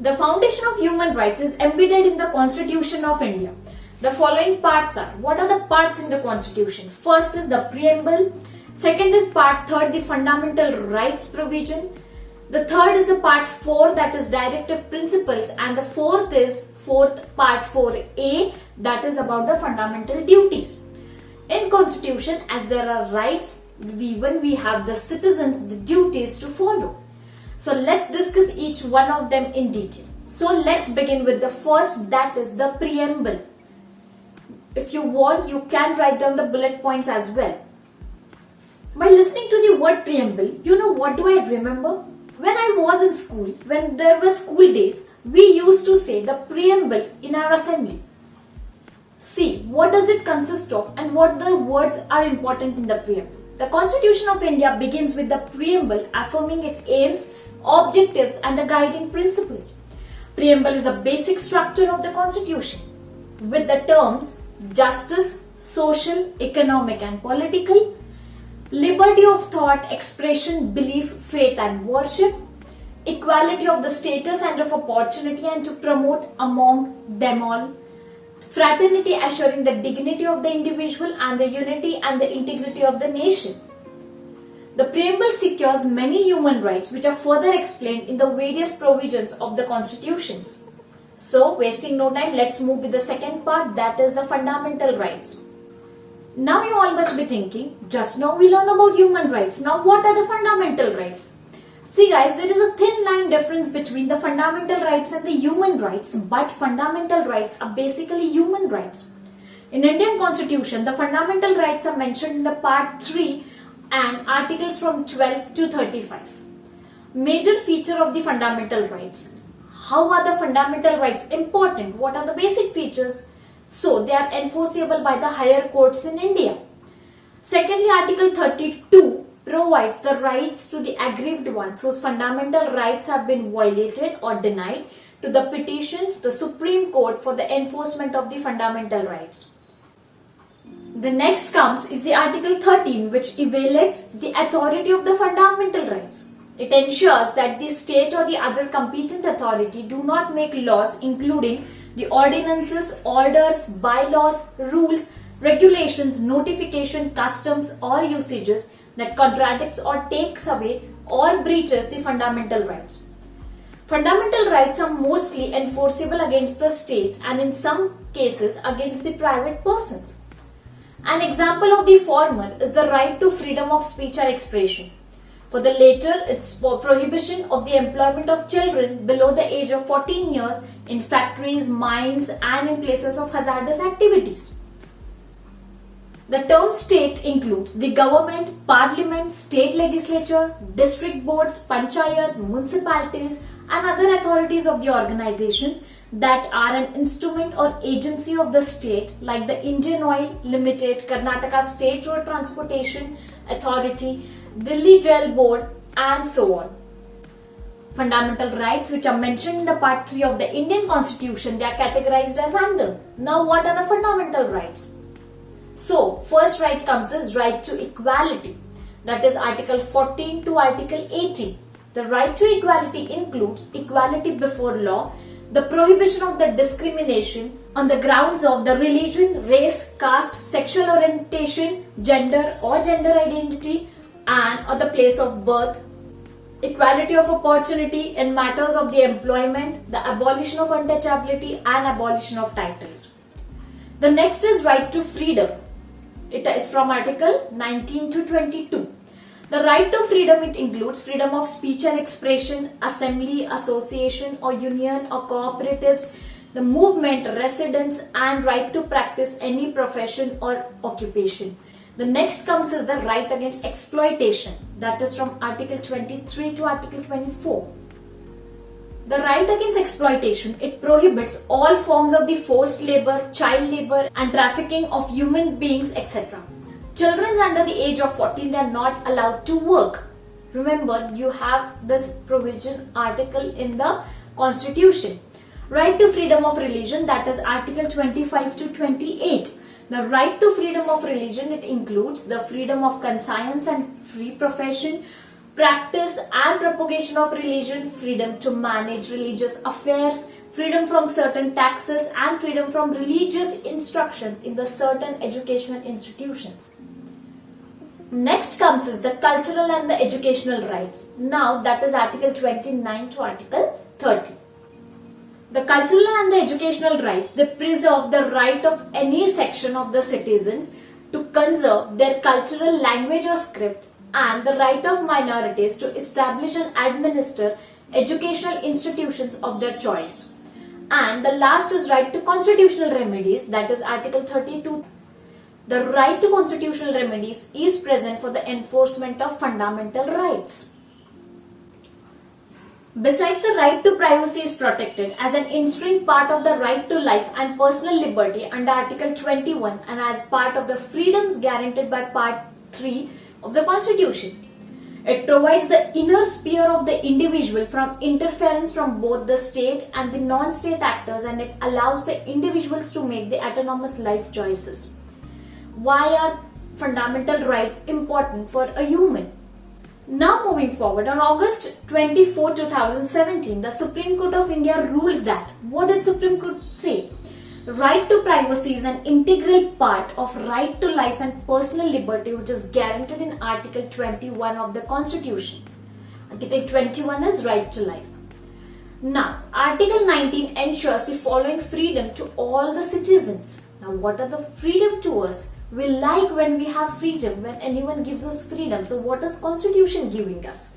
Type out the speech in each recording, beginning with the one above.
The foundation of human rights is embedded in the Constitution of India. The following parts are, what are the parts in the Constitution? First is the preamble. Second is part 3, the fundamental rights provision. The third is the part 4, that is directive principles, and the fourth is part 4a, that is about the fundamental duties. In Constitution, as there are rights, we have the citizens the duties to follow. So let's discuss each one of them in detail. So let's begin with the first, that is the preamble. If you want, you can write down the bullet points as well. By listening to the word preamble, you know what do I remember? When I was in school, when there were school days, we used to say the preamble in our assembly. See, what does it consist of and what the words are important in the preamble. The Constitution of India begins with the preamble affirming its aims, objectives and the guiding principles. Preamble is the basic structure of the Constitution with the terms justice, social, economic and political, liberty of thought, expression, belief, faith and worship, equality of the status and of opportunity and to promote among them all, fraternity assuring the dignity of the individual and the unity and the integrity of the nation. The preamble secures many human rights which are further explained in the various provisions of the constitutions. So, wasting no time, let's move with the second part, that is the fundamental rights. Now you all must be thinking, just now we learn about human rights, now what are the fundamental rights? See guys, there is a thin line difference between the fundamental rights and the human rights, but fundamental rights are basically human rights. In Indian Constitution, the fundamental rights are mentioned in the part 3 and articles from 12 to 35. Major feature of the fundamental rights. How are the fundamental rights important? What are the basic features? So, they are enforceable by the higher courts in India. Secondly, Article 32 provides the rights to the aggrieved ones whose fundamental rights have been violated or denied to the petition the Supreme Court for the enforcement of the fundamental rights. The next comes is the Article 13, which evaluates the authority of the fundamental rights. It ensures that the state or the other competent authority do not make laws including the ordinances, orders, bylaws, rules, regulations, notification, customs or usages that contradicts or takes away or breaches the fundamental rights. Fundamental rights are mostly enforceable against the state and in some cases against the private persons. An example of the former is the right to freedom of speech or expression. For the latter, it's prohibition of the employment of children below the age of 14 years in factories, mines and in places of hazardous activities. The term state includes the government, parliament, state legislature, district boards, panchayat, municipalities and other authorities of the organizations that are an instrument or agency of the state like the Indian Oil Limited, Karnataka State Road Transportation Authority, Delhi Jail Board and so on. Fundamental rights which are mentioned in the part 3 of the Indian Constitution, they are categorized as under. Now what are the fundamental rights? So, first right comes as right to equality, that is Article 14 to Article 18. The right to equality includes equality before law, the prohibition of the discrimination on the grounds of the religion, race, caste, sexual orientation, gender or gender identity and or the place of birth, equality of opportunity in matters of the employment, the abolition of untouchability and abolition of titles. The next is right to freedom. It is from Article 19 to 22. The right to freedom, it includes freedom of speech and expression, assembly, association or union or cooperatives, the movement, residence and right to practice any profession or occupation. The next comes is the right against exploitation, that is from Article 23 to Article 24. The right against exploitation, it prohibits all forms of the forced labor, child labor and trafficking of human beings, etc. Children under the age of 14, they are not allowed to work. Remember, you have this provision article in the Constitution. Right to freedom of religion, that is Article 25 to 28. The right to freedom of religion, it includes the freedom of conscience and free profession, practice and propagation of religion, freedom to manage religious affairs, freedom from certain taxes, and freedom from religious instructions in the certain educational institutions. Next comes is the cultural and the educational rights. Now that is Article 29 to Article 30. The cultural and the educational rights, they preserve the right of any section of the citizens to conserve their cultural language or script, and the right of minorities to establish and administer educational institutions of their choice. And the last is right to constitutional remedies, that is Article 32. The right to constitutional remedies is present for the enforcement of fundamental rights. Besides, the right to privacy is protected as an inherent part of the right to life and personal liberty under Article 21 and as part of the freedoms guaranteed by Part 3 of the Constitution. It provides the inner sphere of the individual from interference from both the state and the non-state actors, and it allows the individuals to make the autonomous life choices. Why are fundamental rights important for a human? Now moving forward, on August 24, 2017, the Supreme Court of India ruled that, what did Supreme Court say? Right to privacy is an integral part of right to life and personal liberty, which is guaranteed in Article 21 of the Constitution. Article 21 is right to life. Now, Article 19 ensures the following freedom to all the citizens. Now, what are the freedom to us? We like when we have freedom, when anyone gives us freedom. So, what is Constitution giving us?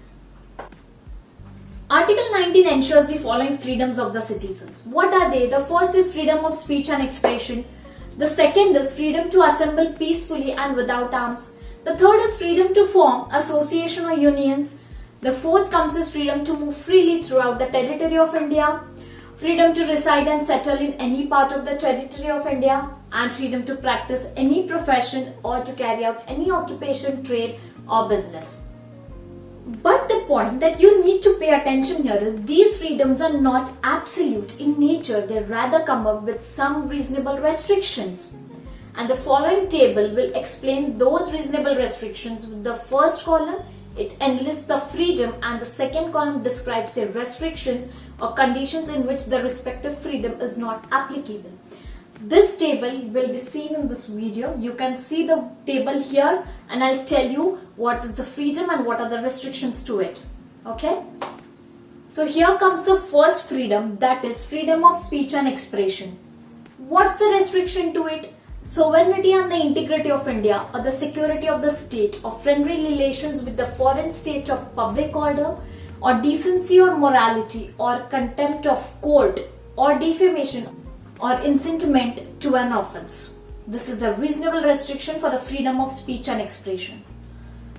Article 19 ensures the following freedoms of the citizens. What are they? The first is freedom of speech and expression. The second is freedom to assemble peacefully and without arms. The third is freedom to form association or unions. The fourth comes is freedom to move freely throughout the territory of India. Freedom to reside and settle in any part of the territory of India. And freedom to practice any profession or to carry out any occupation, trade or business. But the point that you need to pay attention here is these freedoms are not absolute in nature. They rather come up with some reasonable restrictions. And the following table will explain those reasonable restrictions. With the first column, it enlists the freedom, and the second column describes the restrictions or conditions in which the respective freedom is not applicable. This table will be seen in this video. You can see the table here, and I'll tell you what is the freedom and what are the restrictions to it. Okay? So here comes the first freedom, that is freedom of speech and expression. What's the restriction to it? Sovereignty and the integrity of India, or the security of the state, or friendly relations with the foreign state, or public order, or decency or morality, or contempt of court, or defamation, or incitement to an offense. This is the reasonable restriction for the freedom of speech and expression.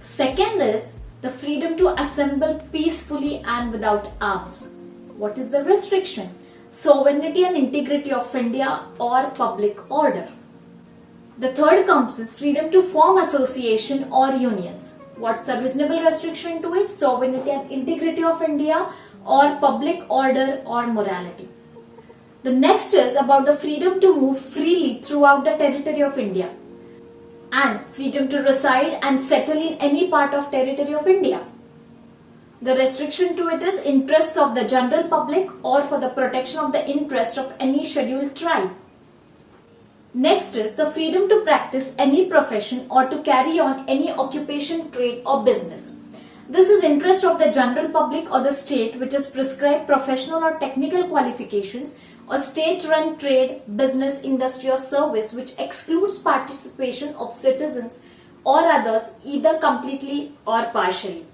Second is the freedom to assemble peacefully and without arms. What is the restriction? Sovereignty and integrity of India or public order. The third comes is freedom to form association or unions. What's the reasonable restriction to it? Sovereignty and integrity of India or public order or morality. The next is about the freedom to move freely throughout the territory of India and freedom to reside and settle in any part of territory of India. The restriction to it is interests of the general public or for the protection of the interest of any scheduled tribe. Next is the freedom to practice any profession or to carry on any occupation, trade or business. This is interest of the general public or the state which has prescribed professional or technical qualifications or state-run trade, business, industry or service which excludes participation of citizens or others either completely or partially.